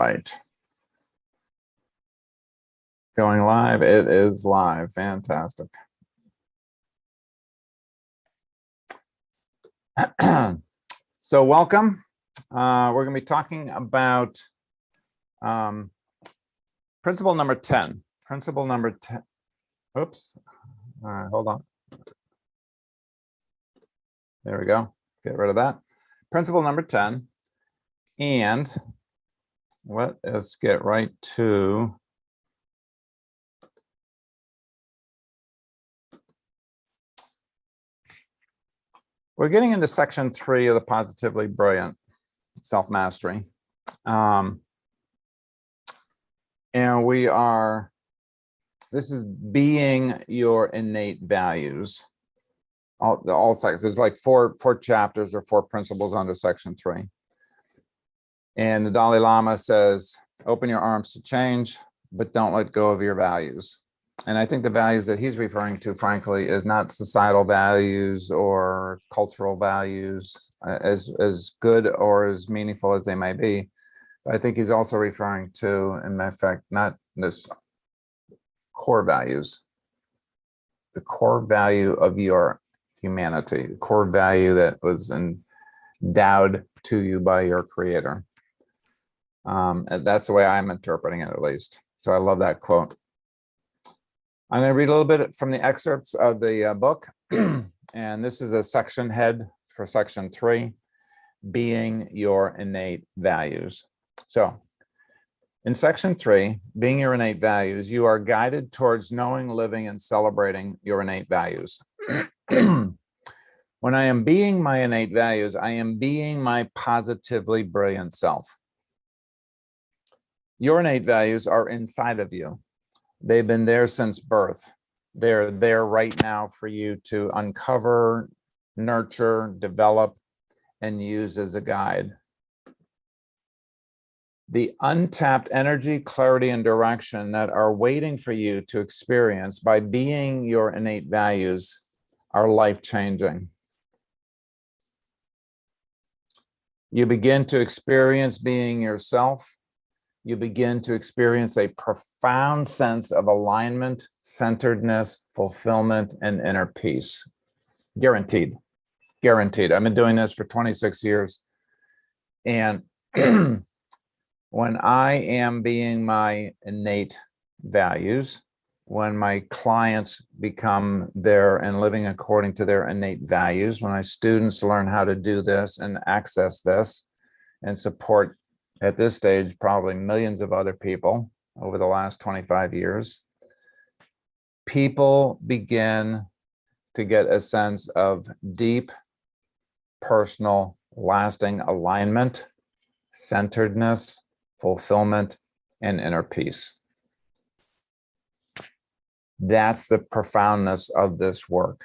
right. Going live. It is live. Fantastic. So welcome. We're going to be talking about principle number 10. Principle number 10. Oops. All right, hold on. There we go. Get rid of that. Principle number 10. And let's get right to we're getting into section 3 of the Positively Brilliant Self-Mastery. And this is being your innate values. All sections. There's like four chapters or 4 principles under section 3. And the Dalai Lama says, open your arms to change, but don't let go of your values. And I think the values that he's referring to, frankly, is not societal values or cultural values, as good or as meaningful as they may be. But I think he's also referring to, in fact, not this core values, the core value of your humanity, the core value that was endowed to you by your creator. And that's the way I'm interpreting it, at least. So I love that quote. I'm going to read a little bit from the excerpts of the book. And this is a section head for section 3, being your innate values. So in section 3, being your innate values, you are guided towards knowing, living, and celebrating your innate values. When I am being my innate values, I am being my positively brilliant self. Your innate values are inside of you. They've been there since birth. They're there right now for you to uncover, nurture, develop, and use as a guide. The untapped energy, clarity, and direction that are waiting for you to experience by being your innate values are life-changing. You begin to experience being yourself. You begin to experience a profound sense of alignment, centeredness, fulfillment, and inner peace. Guaranteed. Guaranteed. I've been doing this for 26 years. And when I am being my innate values, when my clients become there and living according to their innate values, when my students learn how to do this and access this and support at this stage, probably millions of other people over the last 25 years, people begin to get a sense of deep, personal, lasting alignment, centeredness, fulfillment, and inner peace. That's the profoundness of this work.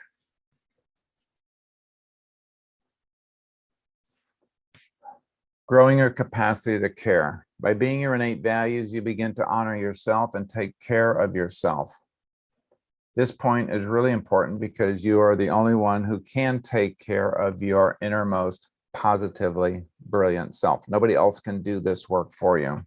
Growing your capacity to care. By being your innate values, you begin to honor yourself and take care of yourself. This point is really important because you are the only one who can take care of your innermost, positively brilliant self. Nobody else can do this work for you.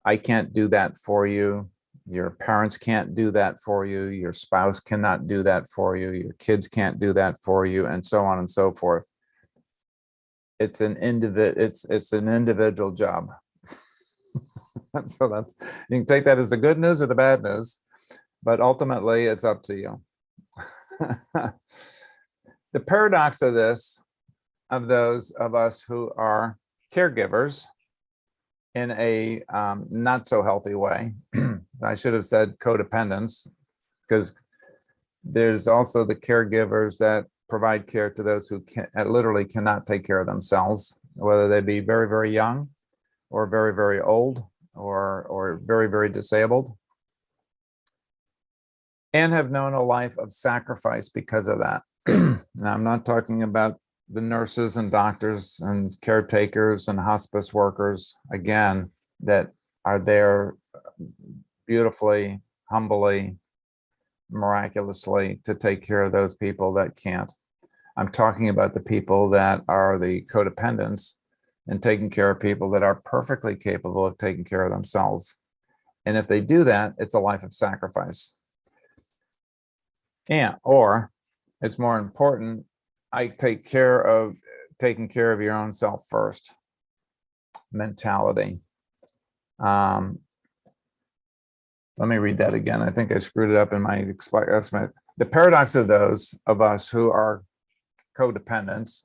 I can't do that for you. Your parents can't do that for you. Your spouse cannot do that for you. Your kids can't do that for you, and so on and so forth. It's an individual job. So that's, you can take that as the good news or the bad news, but ultimately it's up to you. The paradox of this, of those of us who are caregivers in a not so healthy way, I should have said codependence, because there's also the caregivers that provide care to those who literally cannot take care of themselves, whether they be very, very young or very, very old or very, very disabled, and have known a life of sacrifice because of that. Now, I'm not talking about the nurses and doctors and caretakers and hospice workers, again, that are there beautifully, humbly, miraculously to take care of those people that can't. I'm talking about the people that are the codependents and taking care of people that are perfectly capable of taking care of themselves. And if they do that, it's a life of sacrifice. Or it's more important, I take care of taking care of your own self first mentality. Let me read that again. I think I screwed it up in my estimate. The paradox of those of us who are codependents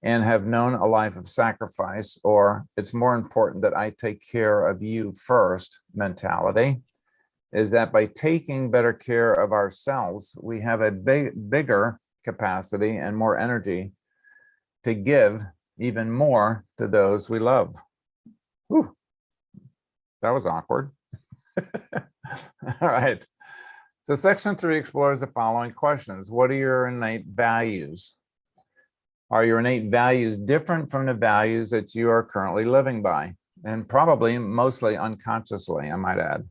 and have known a life of sacrifice, or it's more important that I take care of you first mentality, is that by taking better care of ourselves, we have a bigger capacity and more energy to give even more to those we love. Whew. That was awkward. All right. So section 3 explores the following questions. What are your innate values? Are your innate values different from the values that you are currently living by? And probably mostly unconsciously, I might add.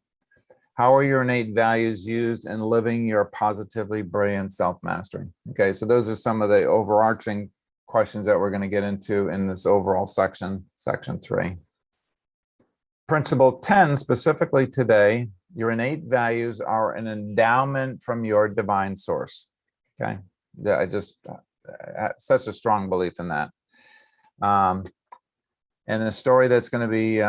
How are your innate values used in living your positively brilliant self-mastery? Okay, so those are some of the overarching questions that we're going to get into in this overall section, section 3. Principle 10, specifically today, your innate values are an endowment from your divine source. Okay, I just have such a strong belief in that. And the story that's going to be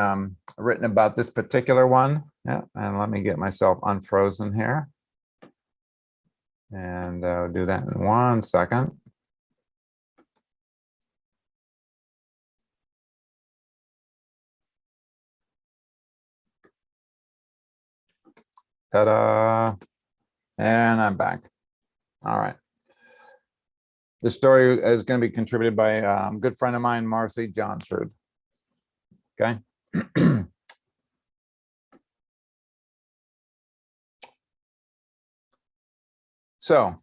written about this particular one. Yeah, and let me get myself unfrozen here. And I'll do that in 1 second. Ta-da! And I'm back. All right. The story is going to be contributed by a good friend of mine, Marcy Johnsrud. Okay. So,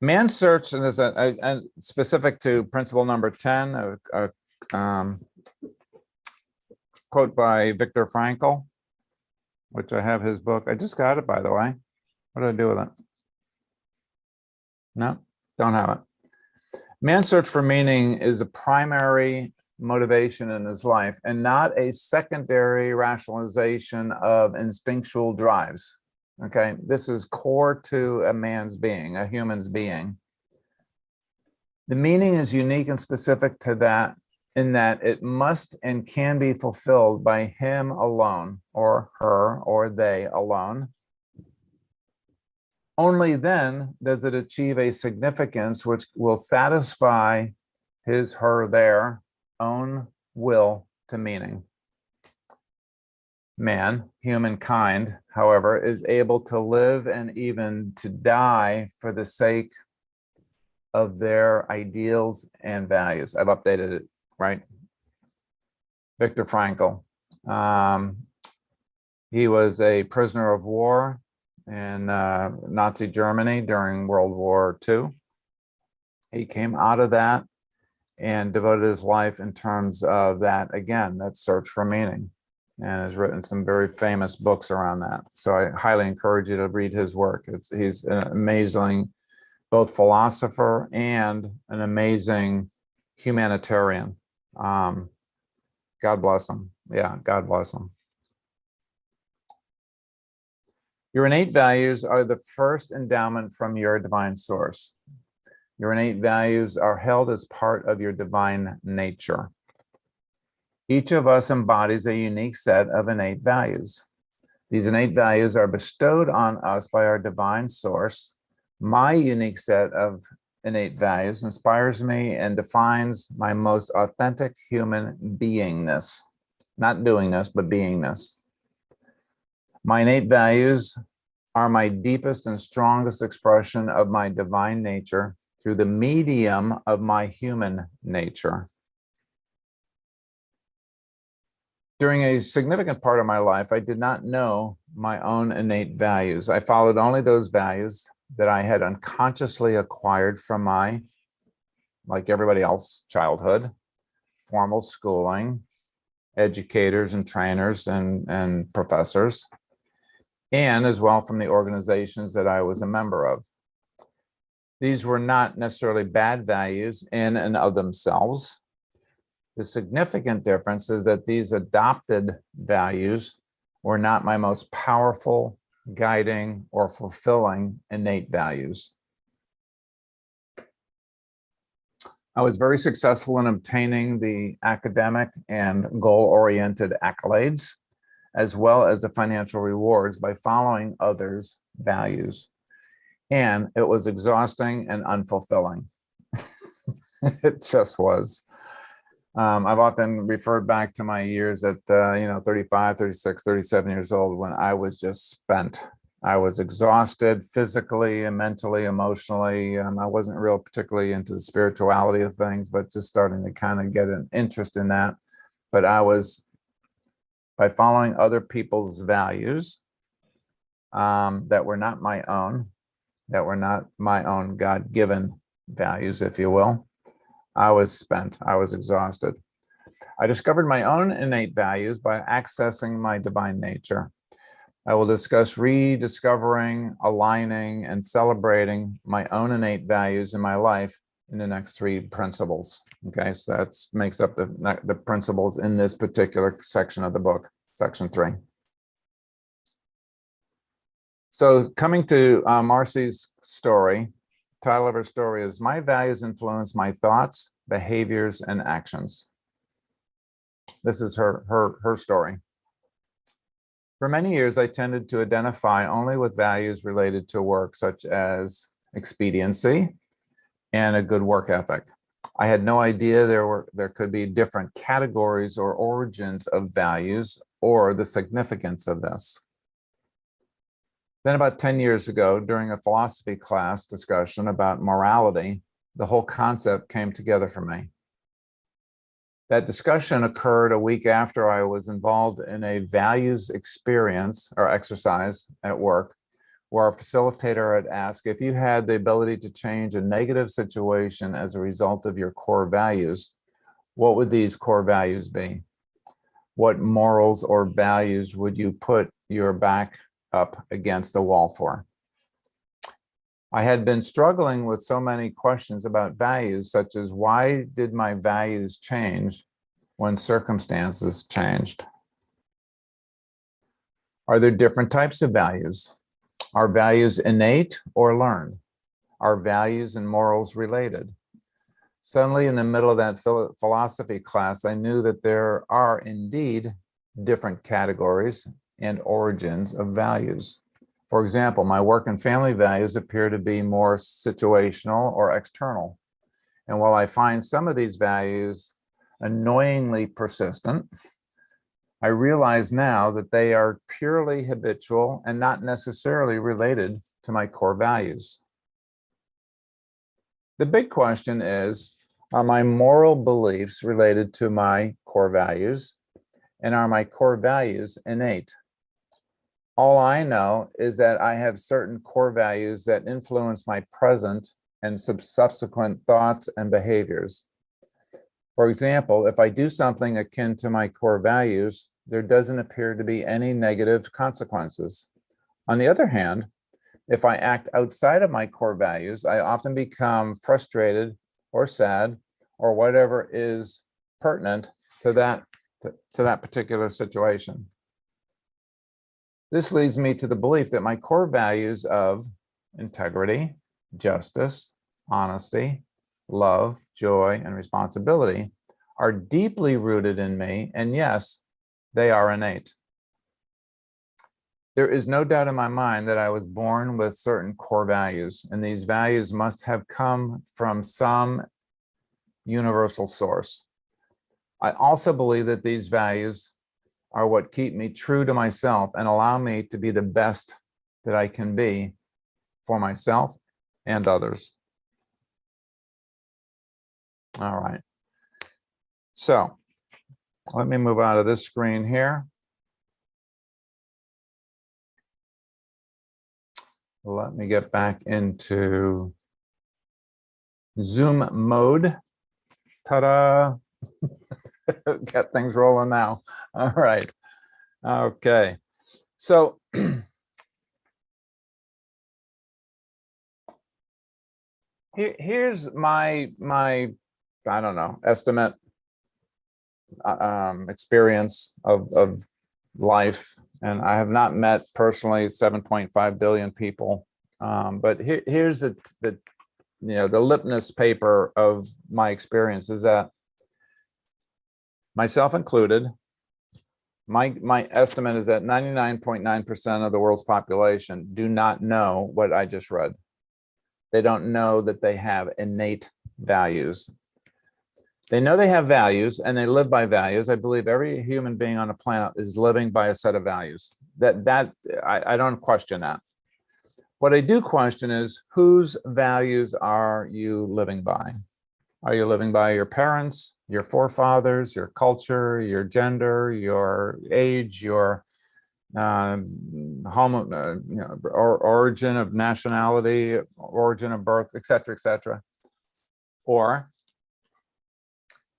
man's search, and is a specific to principle number 10, a quote by Viktor Frankl, which I have his book. I just got it, by the way. What do I do with it? No, don't have it. Man's search for meaning is a primary motivation in his life and not a secondary rationalization of instinctual drives. Okay, this is core to a man's being, a human's being. The meaning is unique and specific to that, in that it must and can be fulfilled by him alone, or her, or they alone. Only then does it achieve a significance which will satisfy his, her, their own will to meaning. Man, humankind, however, is able to live and even to die for the sake of their ideals and values. I've updated it, right? Viktor Frankl. He was a prisoner of war in Nazi Germany during World War II. He came out of that and devoted his life in terms of that, again, that search for meaning, and has written some very famous books around that. So I highly encourage you to read his work. He's an amazing both philosopher and an amazing humanitarian. God bless him. Yeah, God bless him. Your innate values are the first endowment from your divine source. Your innate values are held as part of your divine nature. Each of us embodies a unique set of innate values. These innate values are bestowed on us by our divine source. My unique set of innate values inspires me and defines my most authentic human beingness. Not doingness, but beingness. My innate values are my deepest and strongest expression of my divine nature through the medium of my human nature. During a significant part of my life, I did not know my own innate values. I followed only those values that I had unconsciously acquired from my, like everybody else, childhood, formal schooling, educators and trainers and professors, and as well from the organizations that I was a member of. These were not necessarily bad values in and of themselves. The significant difference is that these adopted values were not my most powerful, guiding, or fulfilling innate values. I was very successful in obtaining the academic and goal-oriented accolades, as well as the financial rewards by following others' values. And it was exhausting and unfulfilling. It just was. I've often referred back to my years at 35, 36, 37 years old when I was just spent. I was exhausted physically and mentally, emotionally. I wasn't real particularly into the spirituality of things, but just starting to kind of get an interest in that. But I was, by following other people's values that were not my own God-given values, if you will, I was spent. I was exhausted. I discovered my own innate values by accessing my divine nature. I will discuss rediscovering, aligning, and celebrating my own innate values in my life in the next 3 principles. Okay, so that makes up the principles in this particular section of the book, section 3. So coming to Marcy's story, the title of her story is "My Values Influence My Thoughts, Behaviors, and Actions." This is her story. For many years, I tended to identify only with values related to work, such as expediency and a good work ethic. I had no idea there could be different categories or origins of values or the significance of this. Then about 10 years ago, during a philosophy class discussion about morality, the whole concept came together for me. That discussion occurred a week after I was involved in a values experience or exercise at work, where our facilitator had asked, if you had the ability to change a negative situation as a result of your core values, what would these core values be? What morals or values would you put your back up against the wall for? I had been struggling with so many questions about values, such as why did my values change when circumstances changed? Are there different types of values? Are values innate or learned? Are values and morals related? Suddenly, in the middle of that philosophy class, I knew that there are indeed different categories and origins of values. For example, my work and family values appear to be more situational or external. And while I find some of these values annoyingly persistent, I realize now that they are purely habitual and not necessarily related to my core values. The big question is, are my moral beliefs related to my core values? And are my core values innate? All I know is that I have certain core values that influence my present and subsequent thoughts and behaviors. For example, if I do something akin to my core values, there doesn't appear to be any negative consequences. On the other hand, if I act outside of my core values, I often become frustrated or sad or whatever is pertinent to that particular situation. This leads me to the belief that my core values of integrity, justice, honesty, love, joy, and responsibility are deeply rooted in me, and yes, they are innate. There is no doubt in my mind that I was born with certain core values, and these values must have come from some universal source. I also believe that these values are what keep me true to myself and allow me to be the best that I can be for myself and others. All right. So let me move out of this screen here. Let me get back into Zoom mode. Ta-da! Get things rolling now. All right. Okay. So here's my I don't know, estimate. experience of life, and I have not met personally 7.5 billion people. But here's the the litmus paper of my experience is that, myself included, my estimate is that 99.9% of the world's population do not know what I just read. They don't know that they have innate values. They know they have values and they live by values. I believe every human being on the planet is living by a set of values. I don't question that. What I do question is, whose values are you living by? Are you living by your parents, your forefathers, your culture, your gender, your age, your origin of nationality, origin of birth, et cetera, or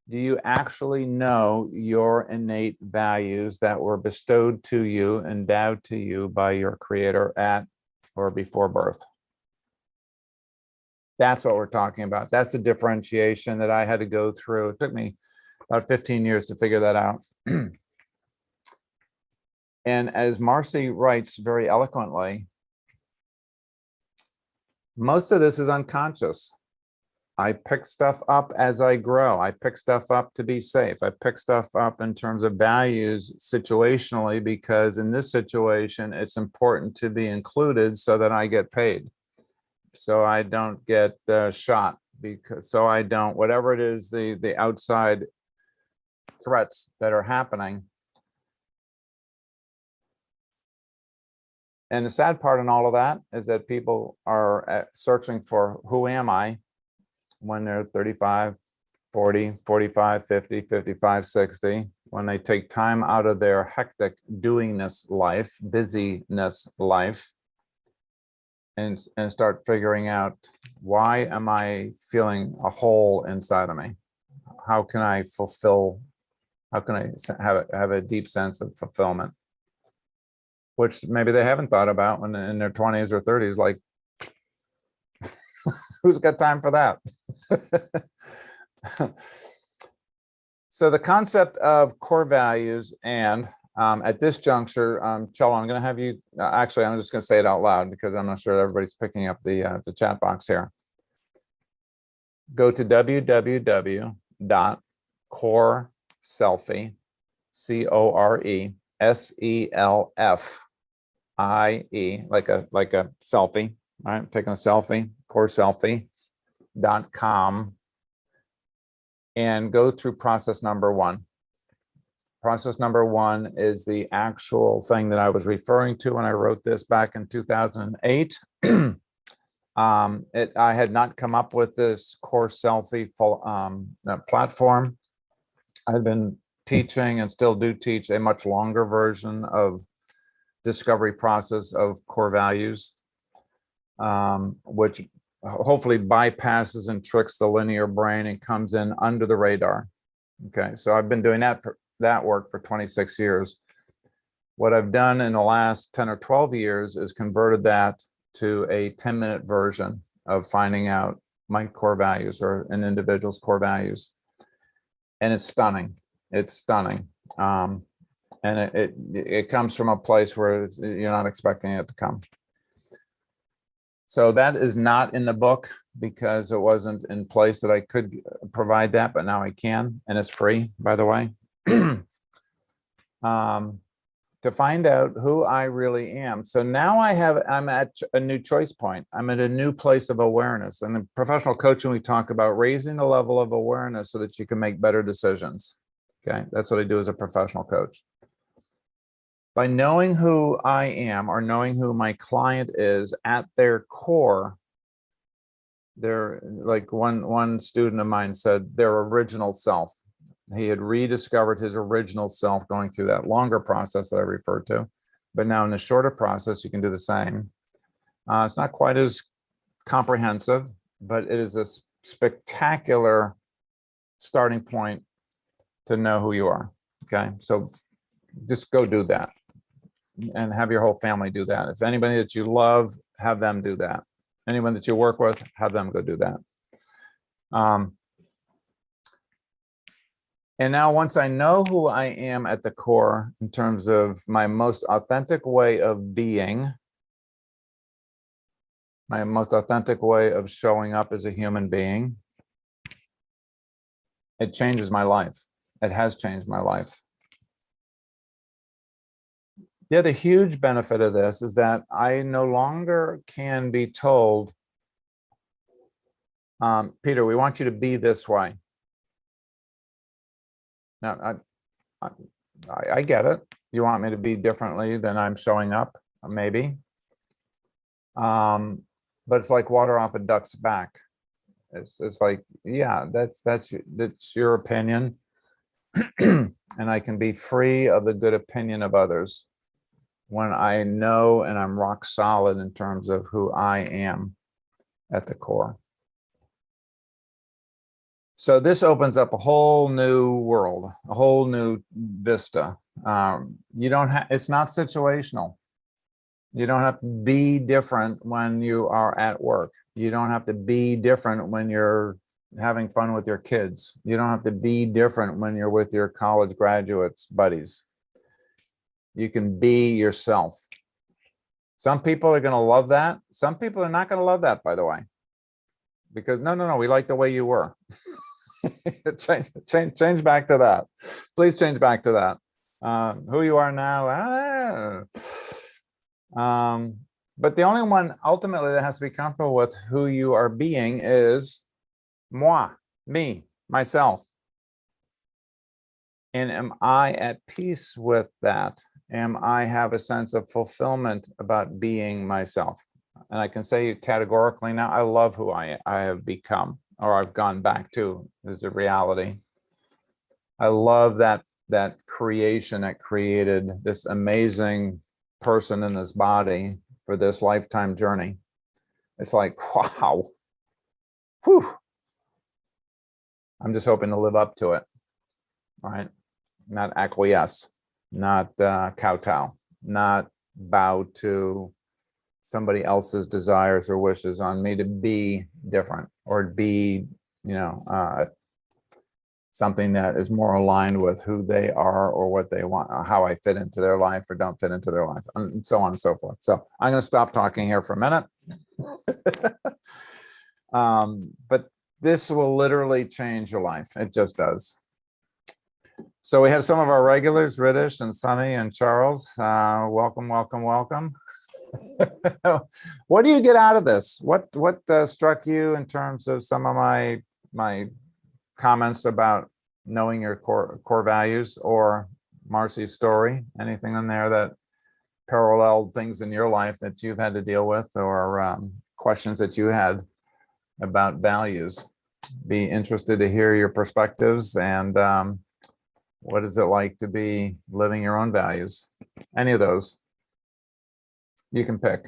do you actually know your innate values that were bestowed to you, endowed to you by your creator at or before birth? That's what we're talking about. That's the differentiation that I had to go through. It took me about 15 years to figure that out. And as Marcy writes very eloquently, most of this is unconscious. I pick stuff up as I grow. I pick stuff up to be safe. I pick stuff up in terms of values situationally, because in this situation, it's important to be included so that I get paid. So I don't get shot, because so I don't, whatever it is, the outside threats that are happening. And the sad part in all of that is that people are searching for who am I when they're 35, 40, 45, 50, 55, 60, when they take time out of their hectic doingness life, busyness life, and start figuring out, why am I feeling a hole inside of me? How can I fulfill, how can I have a deep sense of fulfillment? Which maybe they haven't thought about when in their 20s or 30s, like, who's got time for that? So the concept of core values, and at this juncture, Chelo, I'm going to have you, actually, I'm just going to say it out loud because I'm not sure everybody's picking up the chat box here. Go to www.CoreSELFie, CoreSELFie, like a selfie, right? Taking a selfie, CoreSELFie.com, and go through process number one. Process number one is the actual thing that I was referring to when I wrote this back in 2008. I had not come up with this CoreSELFie platform. I've been teaching and still do teach a much longer version of discovery process of core values, which hopefully bypasses and tricks the linear brain and comes in under the radar. Okay, so I've been doing that work for 26 years. What I've done in the last 10 or 12 years is converted that to a 10-minute version of finding out my core values, or an individual's core values. And it's stunning. It's stunning. And it comes from a place where you're not expecting it to come. So that is not in the book because it wasn't in place that I could provide that, but now I can, and it's free, by the way. To find out who I really am. So now I'm at a new choice point. I'm at a new place of awareness. And in professional coaching, we talk about raising the level of awareness so that you can make better decisions. Okay, that's what I do as a professional coach. By knowing who I am, or knowing who my client is at their core, they're like one student of mine said, their original self. He had rediscovered his original self going through that longer process that I referred to. But now in the shorter process, you can do the same. It's not quite as comprehensive, but it is a spectacular starting point to know who you are. Okay, so just go do that and have your whole family do that. If anybody that you love, have them do that. Anyone that you work with, have them go do that. And now once I know who I am at the core in terms of my most authentic way of being, my most authentic way of showing up as a human being, it changes my life. It has changed my life. The other huge benefit of this is that I no longer can be told, Peter, we want you to be this way. Now, I get it. You want me to be differently than I'm showing up, maybe. But it's like water off a duck's back. It's like, yeah, that's your opinion. And I can be free of the good opinion of others when I know and I'm rock solid in terms of who I am at the core. So this opens up a whole new world, a whole new vista. You don't have, it's not situational. You don't have to be different when you are at work. You don't have to be different when you're having fun with your kids. You don't have to be different when you're with your college graduates buddies. You can be yourself. Some people are going to love that. Some people are not going to love that, by the way, because no, we like the way you were. change back to that. Please change back to that. Who you are now. But the only one ultimately that has to be comfortable with who you are being is moi, me, myself. And am I at peace with that? Am I have a sense of fulfillment about being myself? And I can say categorically now, I love who I have become, or I've gone back to, is a reality. I love that creation that created this amazing person in this body for this lifetime journey. It's like, wow. Whew. I'm just hoping to live up to it, right? Not acquiesce, not kowtow, not bow to somebody else's desires or wishes on me to be different or be, something that is more aligned with who they are or what they want, or how I fit into their life or don't fit into their life, and so on and so forth. So I'm going to stop talking here for a minute. But this will literally change your life. It just does. So we have some of our regulars, Ridish and Sunny and Charles. Welcome. What do you get out of this? What struck you in terms of some of my comments about knowing your core values, or Marcy's story? Anything in there that paralleled things in your life that you've had to deal with, or questions that you had about values? Be interested to hear your perspectives, and what is it like to be living your own values? Any of those you can pick.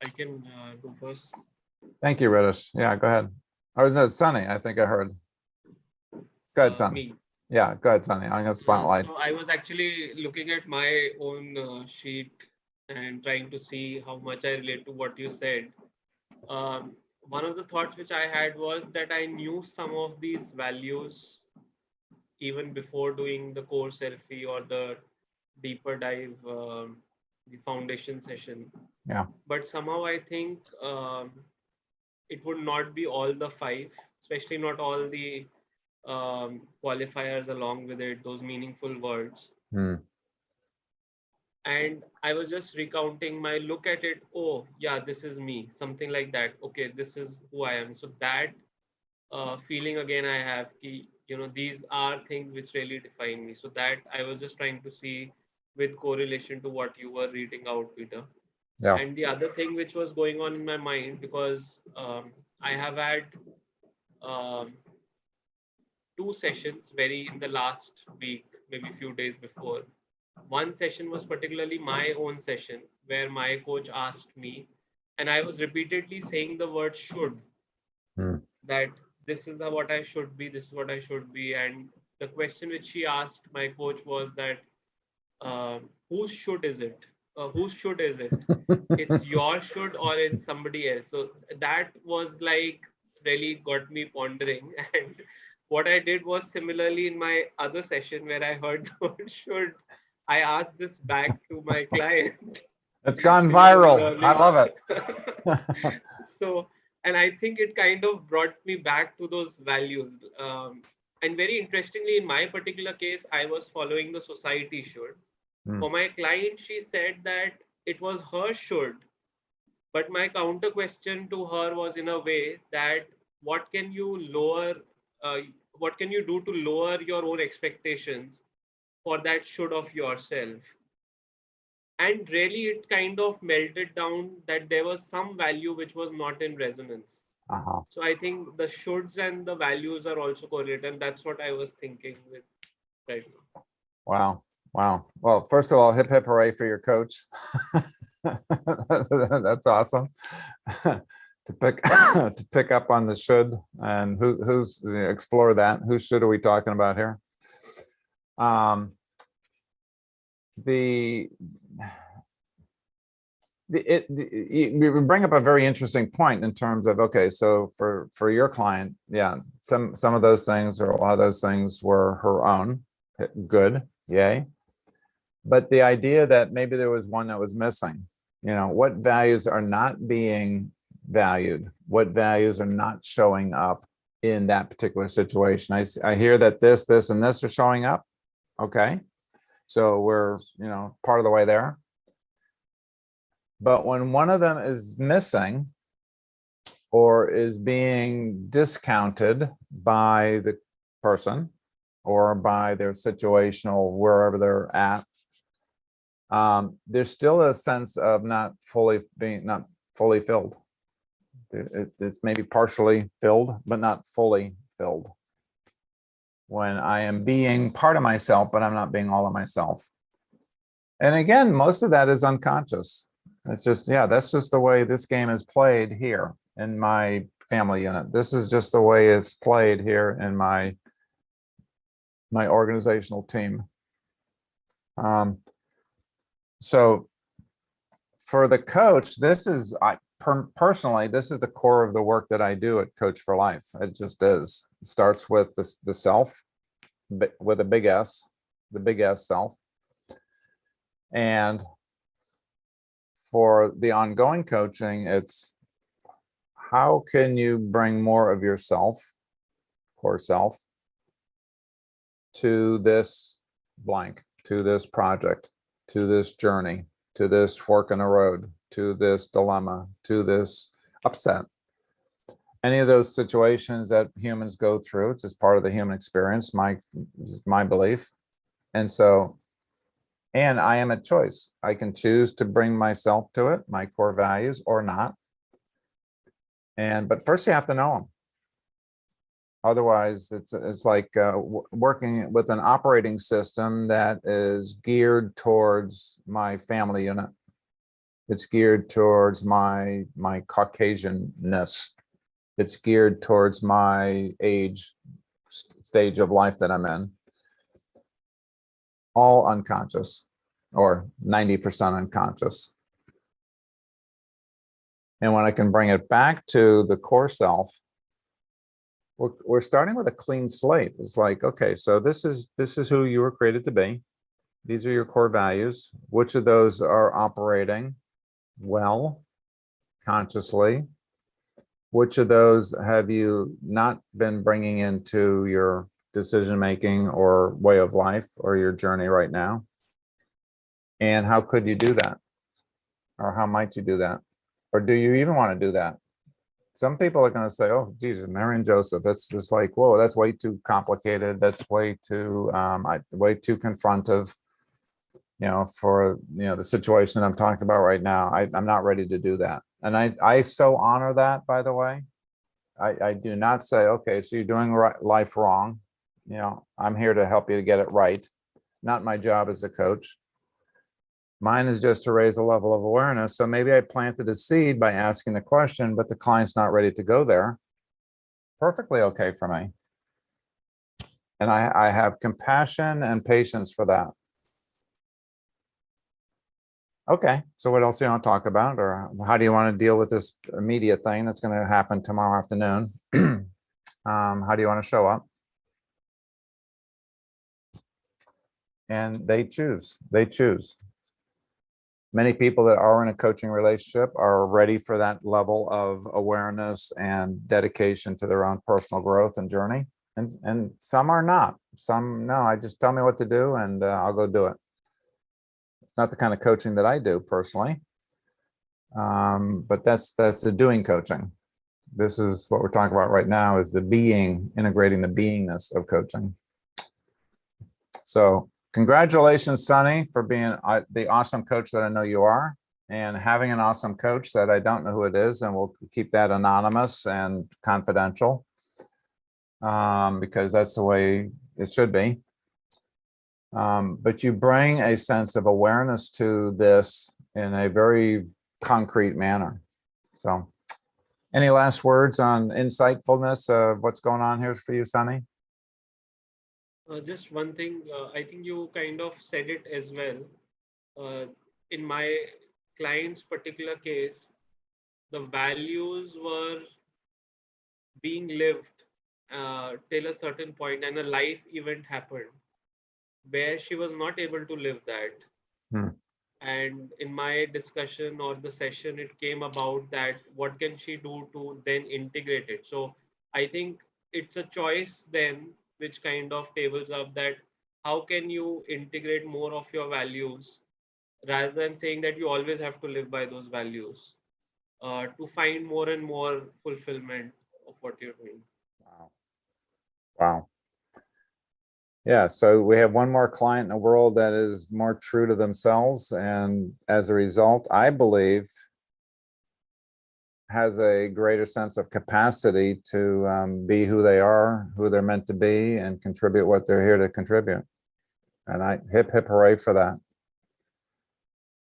I can go first. Thank you, Ridish. Yeah, go ahead. Or no, Sunny, I think I heard. Go ahead, Sunny. Me. Yeah, go ahead, Sunny. I'm going to spotlight. So I was actually looking at my own sheet and trying to see how much I relate to what you said. One of the thoughts which I had was that I knew some of these values even before doing the core selfie or the deeper dive, the foundation session. Yeah. But somehow I think it would not be all the 5, especially not all the qualifiers along with it, those meaningful words. And I was just recounting my look at it. Oh, yeah, this is me, something like that. Okay, this is who I am. So that feeling again I have, these are things which really define me. So that I was just trying to see with correlation to what you were reading out, Peter. Yeah. And the other thing which was going on in my mind, because I have had 2 sessions very in the last week, maybe a few days before. One session was particularly my own session where my coach asked me, and I was repeatedly saying the word should, that this is what I should be, this is what I should be. And the question which she asked my coach was that, whose should is it? Whose should is it? It's your should or it's somebody else? So that was like really got me pondering. And what I did was, similarly in my other session where I heard the word should, I asked this back to my client. It's gone Which was viral. I learning. love it. So, and I think it kind of brought me back to those values. And very interestingly, in my particular case, I was following the society should. Hmm. For my client, she said that it was her should, but my counter question to her was in a way that what can you lower, uh, what can you do to lower your own expectations for that should of yourself? And really, it kind of melted down that there was some value which was not in resonance. Uh-huh. So I think the shoulds and the values are also correlated, and that's what I was thinking with right now. Wow. Wow. Well, first of all, hip hip hooray for your coach. That's awesome. To pick up on the should, and who's explore that. Who should are we talking about here? You bring up a very interesting point in terms of, okay, so for your client, yeah, some of those things or a lot of those things were her own, good, yay. But the idea that maybe there was one that was missing, what values are not being valued, what values are not showing up in that particular situation. I hear that this, and this are showing up. Okay, so we're, part of the way there. But when one of them is missing or is being discounted by the person or by their situational, wherever they're at, there's still a sense of not fully filled. It's maybe partially filled, but not fully filled. When I am being part of myself, but I'm not being all of myself. And again, most of that is unconscious. It's just, yeah, that's just the way this game is played here in my family unit. This is just the way it's played here in my organizational team. So for the coach, this is, personally, this is the core of the work that I do at Coach for Life. It just is. It starts with the self, with a big S, the big S self. And for the ongoing coaching, it's how can you bring more of yourself, core self, to this blank, to this project, to this journey, to this fork in the road, to this dilemma, to this upset. Any of those situations that humans go through, it's just part of the human experience, my belief. And so, and I am a choice. I can choose to bring myself to it, my core values, or not. But first you have to know them. Otherwise, it's like working with an operating system that is geared towards my family unit. It's geared towards my Caucasianness. It's geared towards my stage of life that I'm in. All unconscious, or 90% unconscious. And when I can bring it back to the core self, we're starting with a clean slate. It's like, okay, so this is who you were created to be. These are your core values. Which of those are operating well, consciously? Which of those have you not been bringing into your decision-making or way of life or your journey right now? And how could you do that? Or how might you do that? Or do you even want to do that? Some people are going to say, oh, Jesus, Mary and Joseph, that's just like, whoa, that's way too complicated. That's way too, way too confrontive, for, the situation I'm talking about right now. I'm not ready to do that. And I so honor that, by the way. I do not say, okay, so you're doing life wrong. I'm here to help you to get it right. Not my job as a coach. Mine is just to raise a level of awareness. So maybe I planted a seed by asking the question, but the client's not ready to go there. Perfectly okay for me. And I have compassion and patience for that. Okay, so what else do you want to talk about, or how do you want to deal with this immediate thing that's going to happen tomorrow afternoon? How do you want to show up? And they choose. Many people that are in a coaching relationship are ready for that level of awareness and dedication to their own personal growth and journey. And some are not. Some, no, I just tell me what to do and I'll go do it. It's not the kind of coaching that I do personally. But that's the doing coaching. This is what we're talking about right now, is the being, integrating the beingness of coaching. So congratulations, Sonny, for being the awesome coach that I know you are, and having an awesome coach that I don't know who it is, and we'll keep that anonymous and confidential, because that's the way it should be. But you bring a sense of awareness to this in a very concrete manner. So any last words on insightfulness of what's going on here for you, Sonny? Just one thing, I think you kind of said it as well. In my client's particular case, the values were being lived till a certain point, and a life event happened where she was not able to live that. And in my discussion or the session, it came about that what can she do to then integrate it. So I think it's a choice then which kind of tables up that how can you integrate more of your values rather than saying that you always have to live by those values, to find more and more fulfillment of what you're doing. Wow. Yeah, so we have one more client in the world that is more true to themselves, and as a result, I believe, has a greater sense of capacity to be who they are, who they're meant to be, and contribute what they're here to contribute. And I hip hooray for that.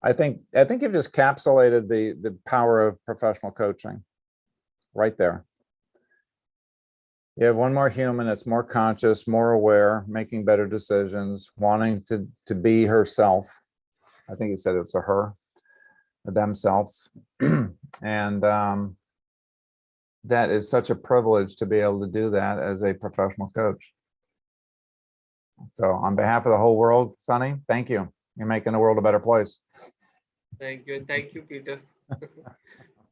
I think you've just capsulated the power of professional coaching right there. You have one more human that's more conscious, more aware, making better decisions, wanting to be herself. I think you said it's a her, themselves. And that is such a privilege to be able to do that as a professional coach. So on behalf of the whole world, Sonny, thank you. You're making the world a better place. Thank you. And thank you, Peter,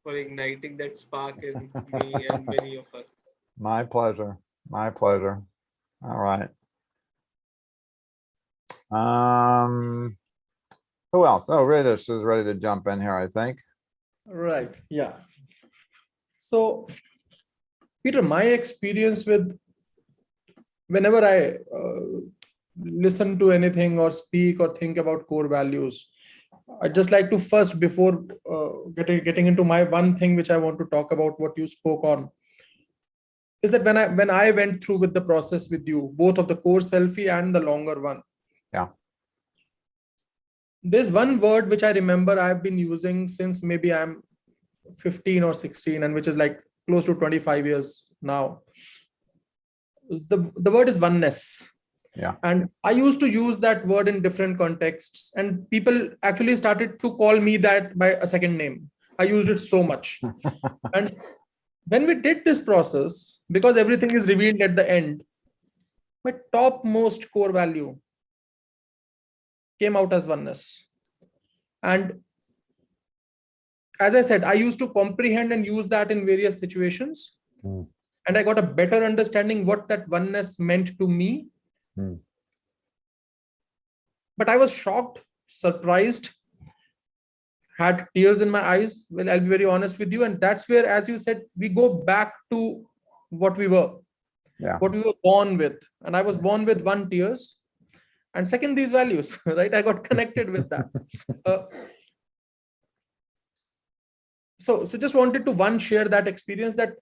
for igniting that spark in me and many of us. My pleasure. My pleasure. All right. Who else? Oh, Ridish is ready to jump in here, I think. Right. Yeah. So, Peter, my experience with whenever I listen to anything or speak or think about core values, I'd just like to first, before getting into my one thing which I want to talk about, what you spoke on, is that when I went through with the process with you, both of the core selfie and the longer one. Yeah. There's one word which I remember I've been using since maybe I'm 15 or 16, and which is like close to 25 years now. The word is oneness. Yeah. And I used to use that word in different contexts, and people actually started to call me that by a second name. I used it so much. And when we did this process, because everything is revealed at the end, my topmost core value came out as oneness. And as I said, I used to comprehend and use that in various situations. And I got a better understanding what that oneness meant to me. But I was shocked, surprised, had tears in my eyes. Well, I'll be very honest with you. And that's where, as you said, we go back to what we were, what we were born with. And I was born with one, tears. And second, these values, right? I got connected with that. So just wanted to share that experience, that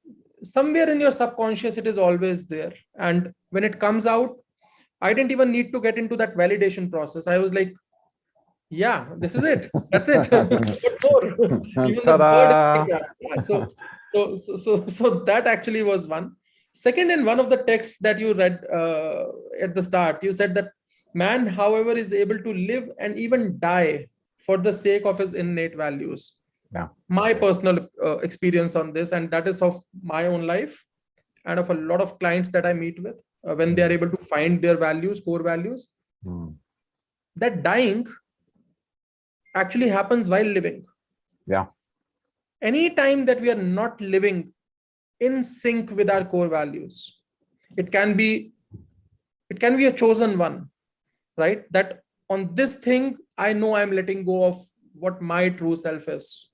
somewhere in your subconscious, it is always there. And when it comes out, I didn't even need to get into that validation process. I was like, yeah, this is it. That's it. Even Ta-da! the word, so that actually was one. Second, in one of the texts that you read at the start, you said that man, however, is able to live and even die for the sake of his innate values. Yeah. My personal experience on this, and that is of my own life and of a lot of clients that I meet with, when they are able to find their values, core values, that dying actually happens while living. Yeah. Anytime that we are not living in sync with our core values, it can be a chosen one, right? That on this thing, I know I'm letting go of what my true self is.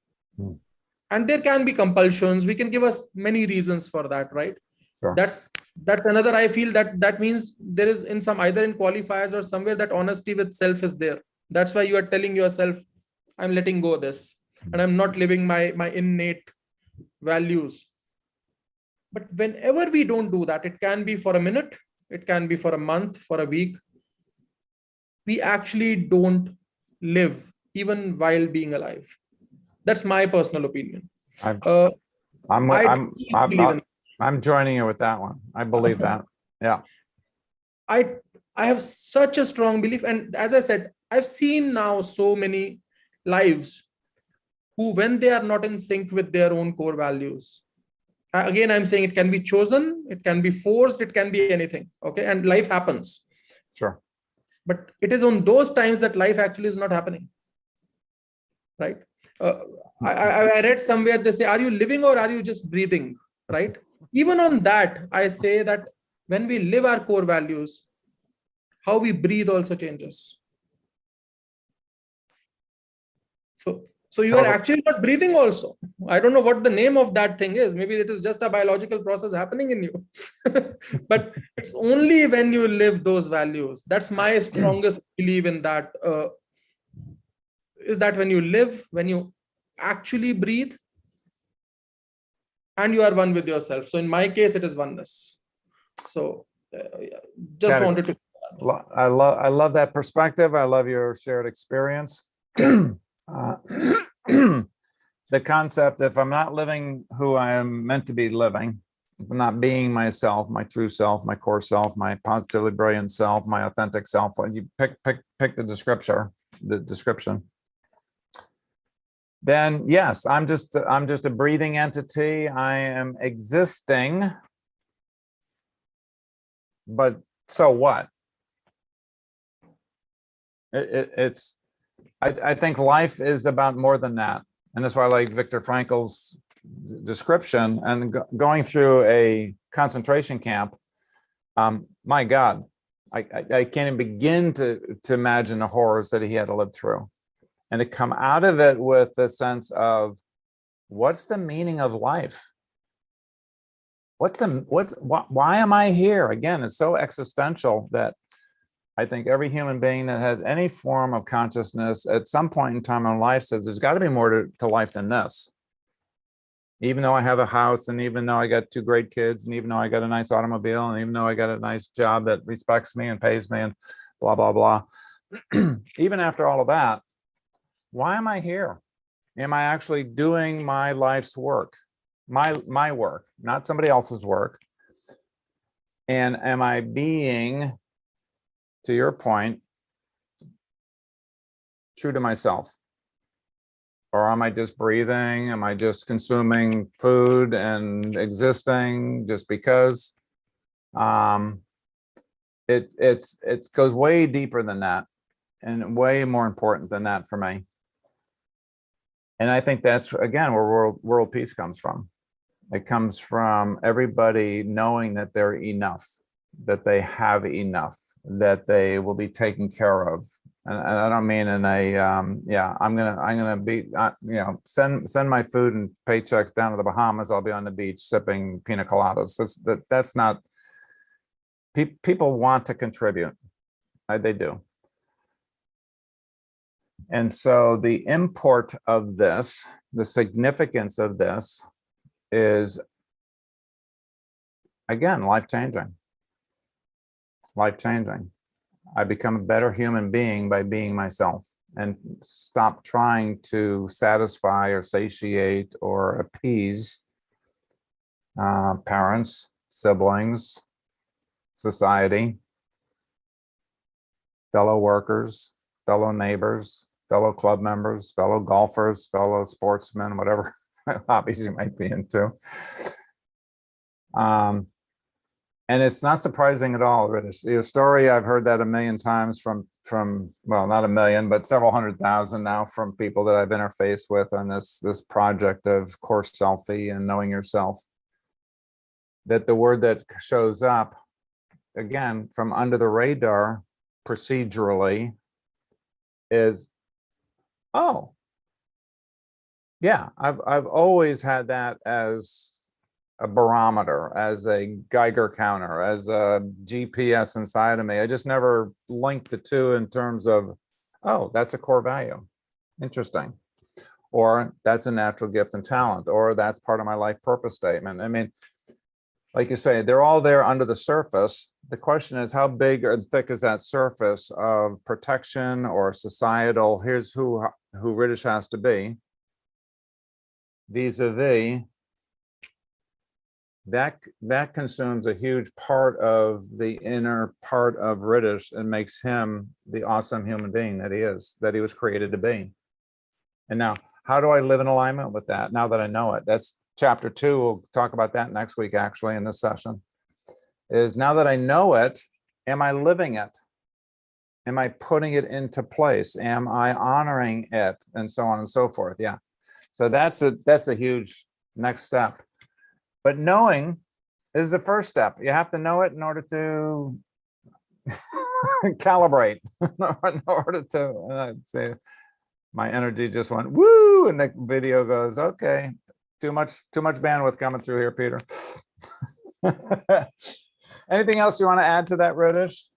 And there can be compulsions. We can give us many reasons for that, right? Sure. That's another, I feel that means there is in some, either in qualifiers or somewhere, that honesty with self is there. That's why you are telling yourself, I'm letting go of this and I'm not living my innate values. But whenever we don't do that, it can be for a minute, it can be for a month, for a week, we actually don't live even while being alive. That's my personal opinion. I'm believe in. I'm joining you with that one. I believe that. Yeah. I have such a strong belief. And as I said, I've seen now so many lives who, when they are not in sync with their own core values, again, I'm saying it can be chosen, it can be forced, it can be anything. Okay. And life happens. Sure. But it is on those times that life actually is not happening. Right. I read somewhere, they say, are you living or are you just breathing? Right. Even on that, I say that when we live our core values, how we breathe also changes. So you are actually not breathing also. I don't know what the name of that thing is. Maybe it is just a biological process happening in you. But it's only when you live those values. That's my strongest belief in that. Is that when you live, when you actually breathe, and you are one with yourself. So in my case, it is oneness. So just wanted to. I love that perspective. I love your shared experience. The concept, if I'm not living who I am meant to be living, if I'm not being myself, my true self, my core self, my positively brilliant self, my authentic self, when you pick the description, then yes, I'm just a breathing entity. I am existing, but so what? I think life is about more than that. And that's why I like Viktor Frankl's description, and going through a concentration camp. My God, I can't even begin to imagine the horrors that he had to live through, and to come out of it with a sense of, what's the meaning of life? Why am I here? Again, it's so existential that I think every human being that has any form of consciousness at some point in time in life says there's got to be more to life than this. Even though I have a house, and even though I got 2 great kids, and even though I got a nice automobile, and even though I got a nice job that respects me and pays me and blah, blah, blah. Even after all of that, why am I here? Am I actually doing my life's work? My work, not somebody else's work? And am I being, to your point, true to myself? Or am I just breathing? Am I just consuming food and existing just because? It goes way deeper than that, and way more important than that for me. And I think that's, again, where world peace comes from. It comes from everybody knowing that they're enough, that they have enough, that they will be taken care of. And I don't mean in a I'm gonna be send my food and paychecks down to the Bahamas. I'll be on the beach sipping pina coladas. That's not. People want to contribute. They do. And so the import of this, the significance of this, is, again, life-changing. Life-changing. I become a better human being by being myself, and stop trying to satisfy or satiate or appease parents, siblings, society, fellow workers, fellow neighbors, fellow club members, fellow golfers, fellow sportsmen, whatever hobbies you might be into. And it's not surprising at all, Ritesh. Your story, I've heard that a million times from well, not a million, but several 100,000 now from people that I've interfaced with on this project of CoreSELFie and knowing yourself. That the word that shows up, again, from under the radar procedurally is, oh, yeah, I've always had that as a barometer, as a Geiger counter, as a GPS inside of me. I just never linked the two in terms of, oh, that's a core value. Interesting. Or that's a natural gift and talent, or that's part of my life purpose statement. I mean, like you say, they're all there under the surface. The question is, how big or thick is that surface of protection or societal, here's who Ritesh has to be, vis-a-vis that consumes a huge part of the inner part of Ritesh and makes him the awesome human being that he is, that he was created to be. And now, how do I live in alignment with that now that I know it? That's chapter 2. We'll talk about that next week, actually, in this session. Is now that I know it, am I living it? Am I putting it into place? Am I honoring it? And so on and so forth. Yeah. So that's a huge next step. But knowing is the first step. You have to know it in order to calibrate, in order to say, my energy just went woo, and the video goes, okay, too much bandwidth coming through here, Peter. Anything else you want to add to that, Ritesh?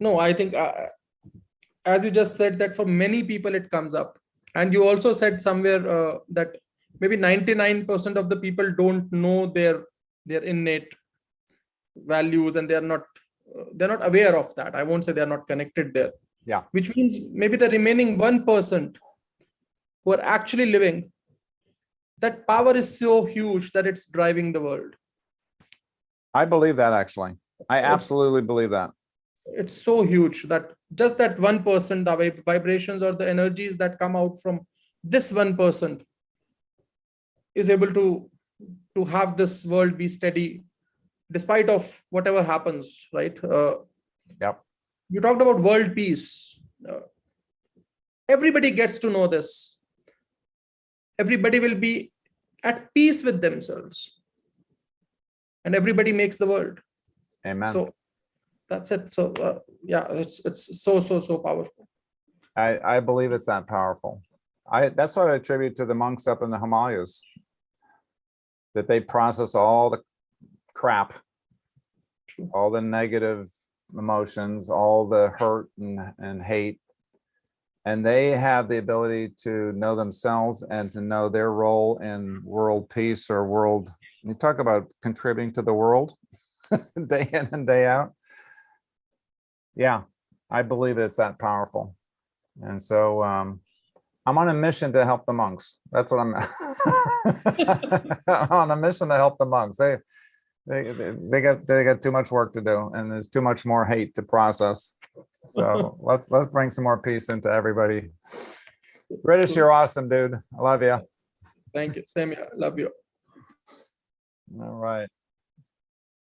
No, I think as you just said that for many people it comes up. And you also said somewhere that maybe 99% of the people don't know their innate values, and they're not aware of that. I won't say they're not connected there. Yeah. Which means maybe the remaining 1% who are actually living, that power is so huge that it's driving the world. I believe that, actually. I absolutely believe that. It's so huge that just that 1%, the vibrations or the energies that come out from this 1% is able to have this world be steady despite of whatever happens, right? Yep. You talked about world peace. Everybody gets to know this. Everybody will be at peace with themselves, and everybody makes the world. Amen. So that's it. So yeah, it's so powerful. I believe it's that powerful. That's what I attribute to the monks up in the Himalayas, that they process all the crap, all the negative emotions, all the hurt and hate, and they have the ability to know themselves and to know their role in world peace or world. You talk about contributing to the world day in and day out. Yeah, I believe it's that powerful. And so I'm on a mission to help the monks. That's what I'm on a mission to help the monks. They got too much work to do, and there's too much more hate to process. So let's bring some more peace into everybody. Ritesh, you're awesome, dude. I love you. Thank you. Same here. Love you. All right.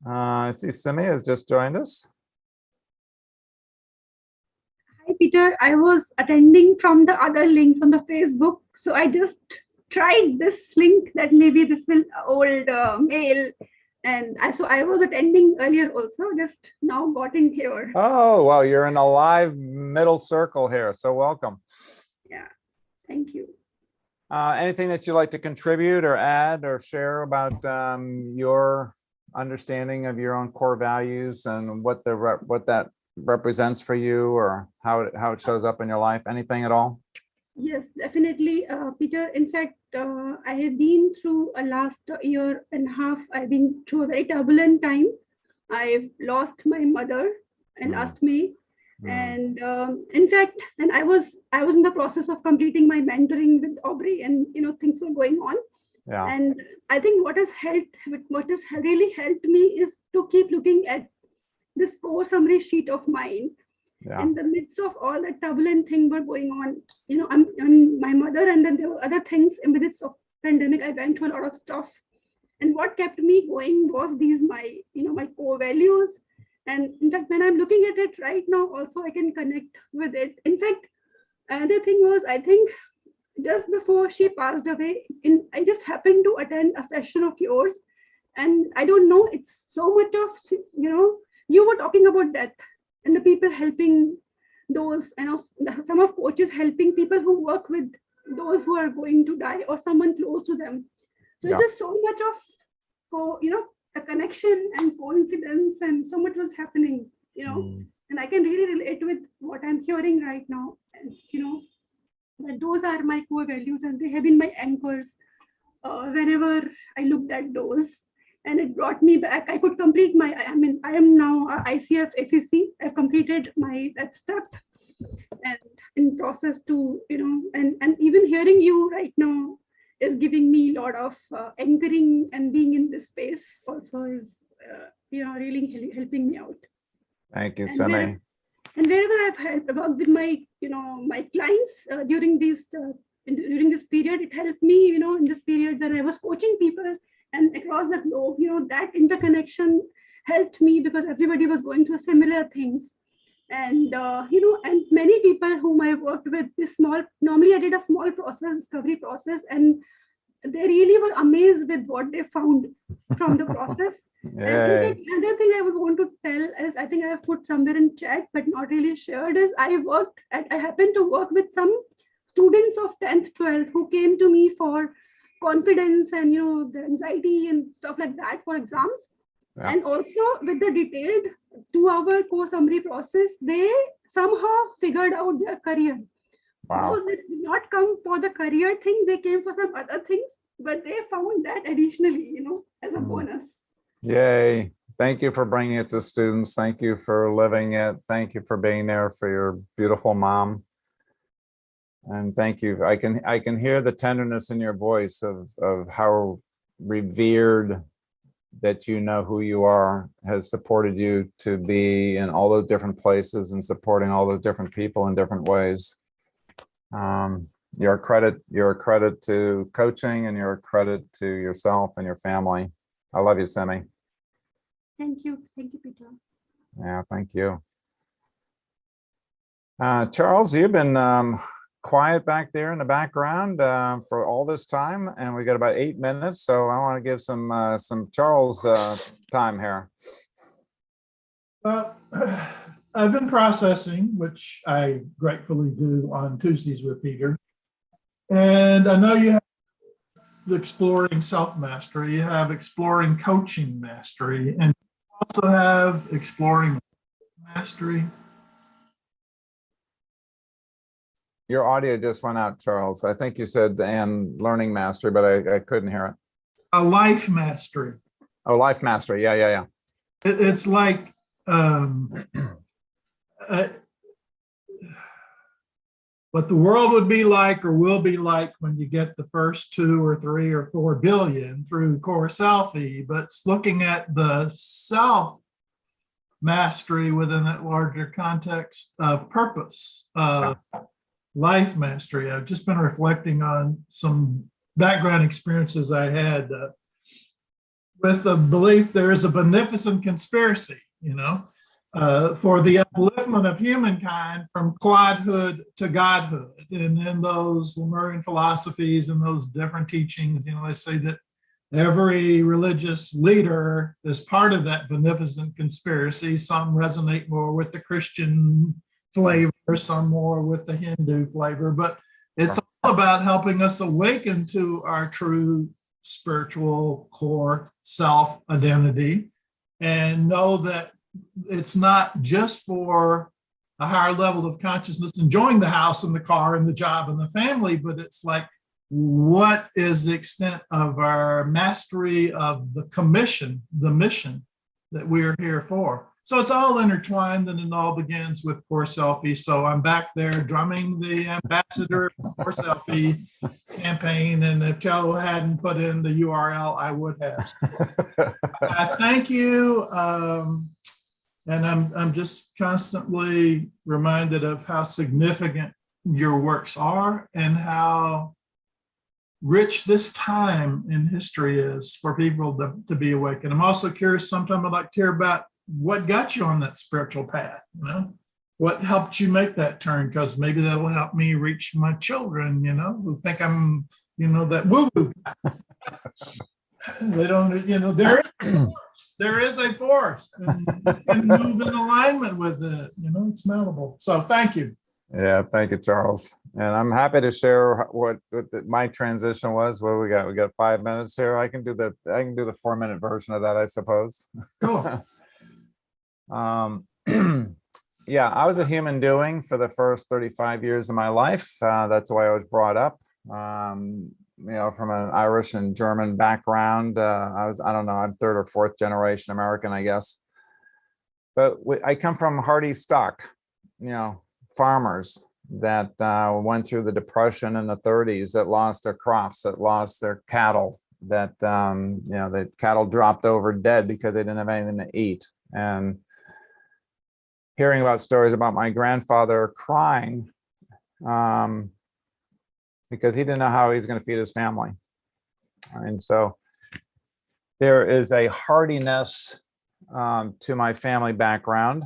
I see Simi has just joined us. Hi, Peter. I was attending from the other link from the Facebook. So I just tried this link that maybe this will old mail. And I was attending earlier also, just now got in here. Oh, well, you're in a live middle circle here. So welcome. Yeah, thank you. Anything that you'd like to contribute or add or share about your understanding of your own core values and what that represents for you, or how it shows up in your life? Anything at all? Yes, definitely, Peter. In fact, I have been through a last year and a half. I've been through a very turbulent time. I've lost my mother in last May, and in fact, and I was in the process of completing my mentoring with Aubrey, and things were going on. Yeah. And I think what has really helped me is to keep looking at this core summary sheet of mine Yeah. in the midst of all the turbulent things were going on, I'm my mother, and then there were other things in the midst of pandemic. I went through a lot of stuff, and what kept me going was my core values. And in fact, when I'm looking at it right now, also I can connect with it. In fact, another thing was, I think just before she passed away, I just happened to attend a session of yours, and I don't know, it's so much of, you were talking about death and the people helping those, some of coaches helping people who work with those who are going to die or someone close to them. So Yeah. it was so much of, a connection and coincidence, and so much was happening, and I can really relate with what I'm hearing right now. And, that those are my core values, and they have been my anchors whenever I looked at those. And it brought me back. I could complete I am now ICF ACC. I've completed that step, and in process to, and even hearing you right now is giving me a lot of anchoring, and being in this space also is, really helping me out. Thank you, And Simi. wherever I've worked with my clients during this period, it helped me, in this period when I was coaching people and across the globe, that interconnection helped me, because everybody was going through similar things. And and many people whom I worked with, normally I did a small discovery process, and they really were amazed with what they found from the process. And in Yay. fact, another thing I would want to tell is, I think I have put somewhere in chat, but not really shared, is I happened to work with some students of 10th, 12th who came to me for confidence and, the anxiety and stuff like that for exams. Yeah. And also with the detailed 2-hour core summary process, they somehow figured out their career. Wow. Those that did not come for the career thing, they came for some other things, but they found that additionally, as a bonus. Yay. Thank you for bringing it to students. Thank you for living it. Thank you for being there for your beautiful mom. And thank you. I can hear the tenderness in your voice of how revered that who you are has supported you to be in all those different places and supporting all those different people in different ways. You're a credit to coaching, and you're a credit to yourself and your family. I love you, Simi. Thank you, Peter. Yeah, thank you. Charles, you've been quiet back there in the background for all this time, and we got about 8 minutes, so I want to give some Charles time here. Well, I've been processing, which I gratefully do on Tuesdays with Peter. And I know you have exploring self-mastery, you have exploring coaching mastery, and you also have exploring mastery. Your audio just went out, Charles. I think you said and learning mastery, but I couldn't hear it. A life mastery. Oh, life mastery. Yeah. It's like what the world would be like or will be like when you get the first 2 or 3 or 4 billion through CoreSELFtech, but it's looking at the self mastery within that larger context of purpose, life mastery. I've just been reflecting on some background experiences I had with the belief there is a beneficent conspiracy, for the upliftment of humankind from clodhood to godhood. And in those Lemurian philosophies and those different teachings, they say that every religious leader is part of that beneficent conspiracy. Some resonate more with the Christian flavor, some more with the Hindu flavor, but it's all about helping us awaken to our true spiritual core self identity and know that it's not just for a higher level of consciousness, enjoying the house and the car and the job and the family, but it's like, what is the extent of our mastery of the commission, the mission that we're here for? So it's all intertwined, and it all begins with CoreSELFtech. So I'm back there drumming the ambassador of CoreSELFtech campaign, and if Joe hadn't put in the URL, I would have. Thank you. And I'm just constantly reminded of how significant your works are and how rich this time in history is for people to be awake. And I'm also curious, sometimes I'd like to hear about what got you on that spiritual path, you know? What helped you make that turn? Because maybe that'll help me reach my children, you know, who think I'm, you know, that woo-woo. They don't, you know, there is a force. And you can move in alignment with it, you know, it's malleable. So thank you. Yeah, thank you, Charles. And I'm happy to share what my transition was. What we got? We got 5 minutes here. I can do the 4-minute version of that, I suppose. Cool. Yeah, I was a human doing for the first 35 years of my life. That's the way I was brought up. You know, from an Irish and German background. I don't know, I'm 3rd or 4th generation American, I guess. But I come from hardy stock, you know, farmers that went through the Depression in the 30s, that lost their crops, that lost their cattle, that, you know, the cattle dropped over dead because they didn't have anything to eat. And hearing about stories about my grandfather crying because he didn't know how he was going to feed his family. And so there is a hardiness to my family background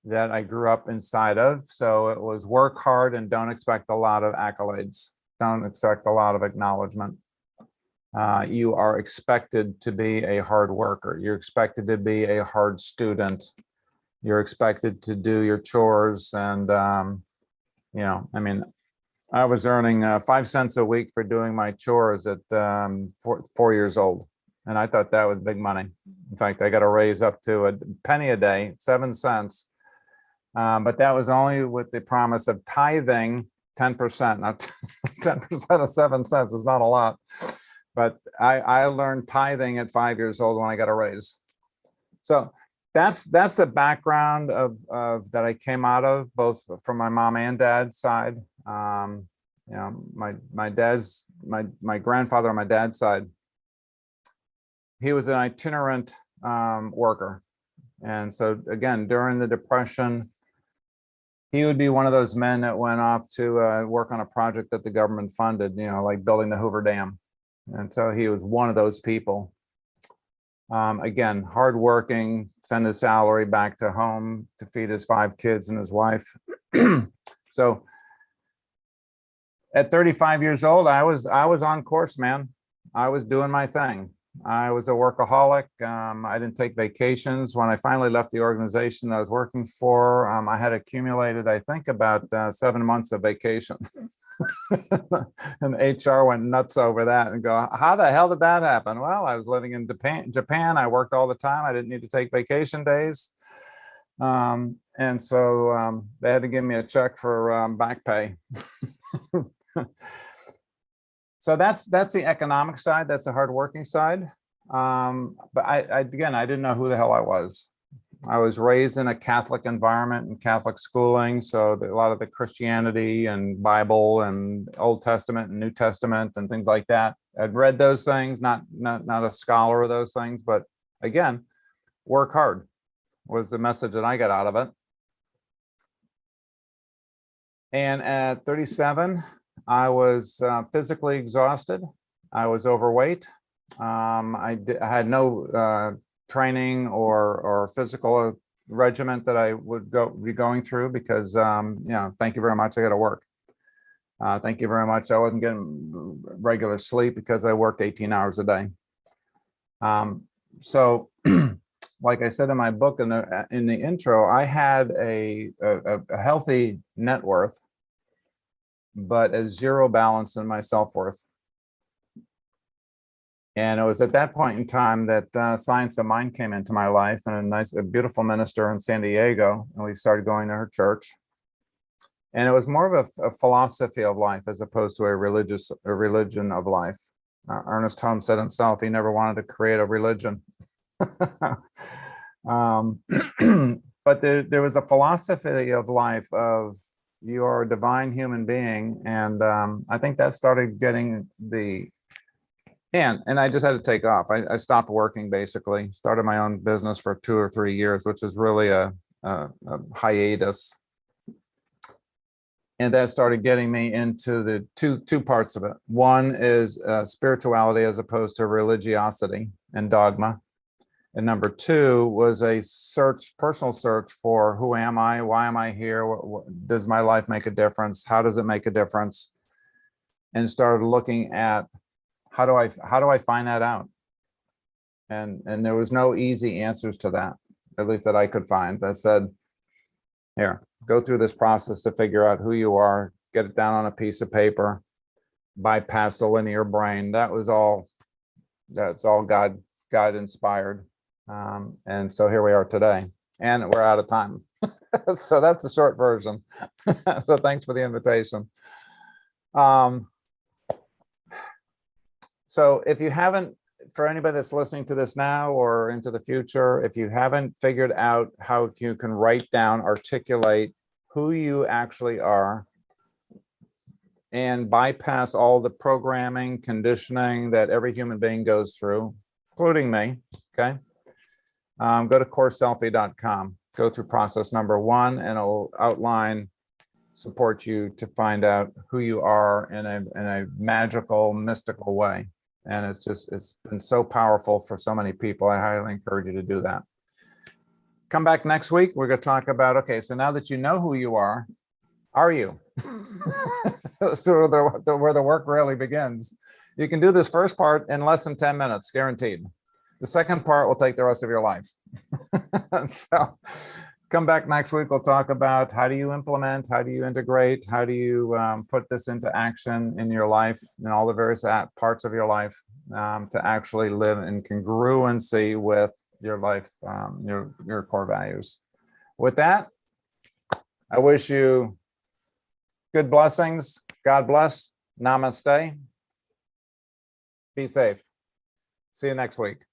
that I grew up inside of. So it was work hard and don't expect a lot of accolades. Don't expect a lot of acknowledgement. You are expected to be a hard worker. You're expected to be a hard student. You're expected to do your chores. And, you know, I mean, I was earning 5 cents a week for doing my chores at 4 years old. And I thought that was big money. In fact, I got a raise up to a penny a day, 7 cents. But that was only with the promise of tithing 10%. Now, 10% of 7 cents is not a lot. But I learned tithing at 5 years old when I got a raise. So that's the background of that I came out of, both from my mom and dad's side. You know, my grandfather on my dad's side, he was an itinerant worker. And so again, during the Depression, he would be one of those men that went off to work on a project that the government funded, you know, like building the Hoover Dam. And so he was one of those people. Again, hardworking, send his salary back to home to feed his 5 kids and his wife. So at 35 years old, I was on course, man. I was doing my thing. I was a workaholic. I didn't take vacations. When I finally left the organization I was working for, I had accumulated, I think, about 7 months of vacation. And HR went nuts over that and go, how the hell did that happen? Well, I was living in Japan. I worked all the time. I didn't need to take vacation days. And so they had to give me a check for back pay. So that's the economic side. That's the hardworking side. But I didn't know who the hell I was. I was raised in a Catholic environment and Catholic schooling. So a lot of the Christianity and Bible and Old Testament and New Testament and things like that. I'd read those things, not a scholar of those things, but again, work hard was the message that I got out of it. And at 37, I was physically exhausted. I was overweight. I had no training or physical regiment that I would be going through because, you know, thank you very much, I got to work. Thank you very much. I wasn't getting regular sleep because I worked 18 hours a day. So like I said in my book in the intro, I had a healthy net worth, but a zero balance in my self-worth. And it was at that point in time that Science of Mind came into my life, and a beautiful minister in San Diego, and we started going to her church. And it was more of a philosophy of life as opposed to a religion of life. Ernest Holmes said himself, he never wanted to create a religion. But there was a philosophy of life of you are a divine human being. And I think that started getting the And I just had to take off. I stopped working, basically, started my own business for 2 or 3 years, which is really a hiatus. And that started getting me into the two parts of it. One is spirituality as opposed to religiosity and dogma. And number 2 was a personal search for who am I? Why am I here? Does my life make a difference? How does it make a difference? And started looking at how do I find that out? And there was no easy answers to that, at least that I could find, that said, here, go through this process to figure out who you are, get it down on a piece of paper, bypass the linear brain. That's all God inspired. And so here we are today, and we're out of time. So that's the short version. So thanks for the invitation. So if you haven't, for anybody that's listening to this now or into the future, if you haven't figured out how you can write down, articulate who you actually are, and bypass all the programming, conditioning that every human being goes through, including me, okay? Go to CoreSELFtech.com, go through process number 1, and it'll outline, support you to find out who you are in a magical, mystical way. And it's been so powerful for so many people. I highly encourage you to do that. Come back next week. We're going to talk about, okay, so now that you know who you are you? So where the work really begins. You can do this first part in less than 10 minutes, guaranteed. The second part will take the rest of your life. So come back next week. We'll talk about how do you implement, how do you integrate, how do you put this into action in your life, in all the various parts of your life, to actually live in congruency with your life, your core values. With that, I wish you good blessings. God bless. Namaste. Be safe. See you next week.